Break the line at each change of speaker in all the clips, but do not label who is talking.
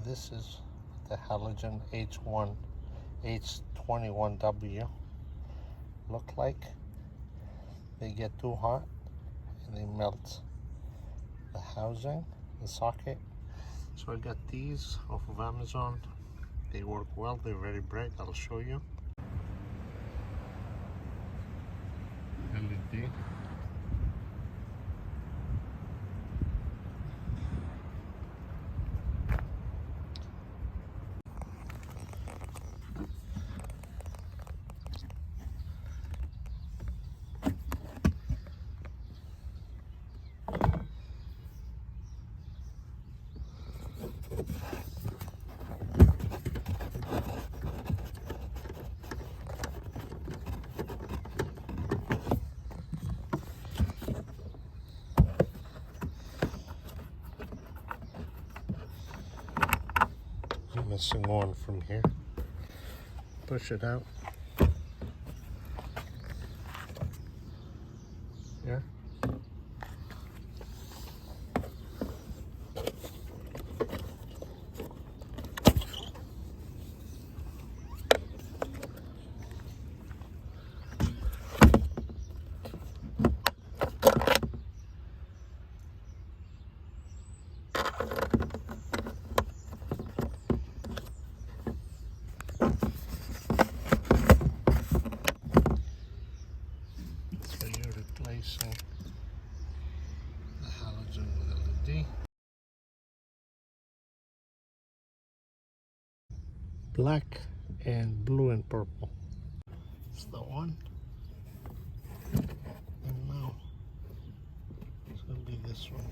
This is the halogen H21W. Look like they get too hot and they melt the housing, the socket. So I got these off of Amazon. They work well, they're very bright. I'll show you. LED. Missing one from here. Push it out. Yeah. Replacing the halogen with LED. Black and blue and purple. It's the one. And now it's going to be this one.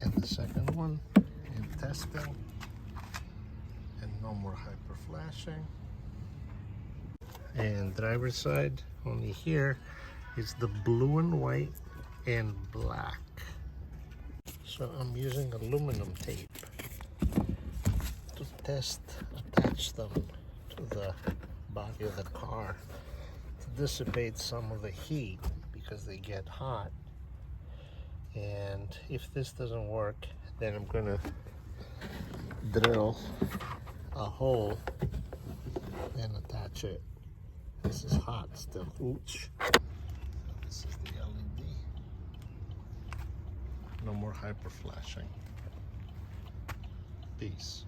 And the second one in testing. And no more hyper flashing. And driver's side, only here is the blue and white and black. So I'm using aluminum tape to attach them to the body of the car to dissipate some of the heat because they get hot. And if this doesn't work, then I'm gonna drill a hole and attach it. This is hot still. Ooch. This is the LED. No more hyper flashing. Peace.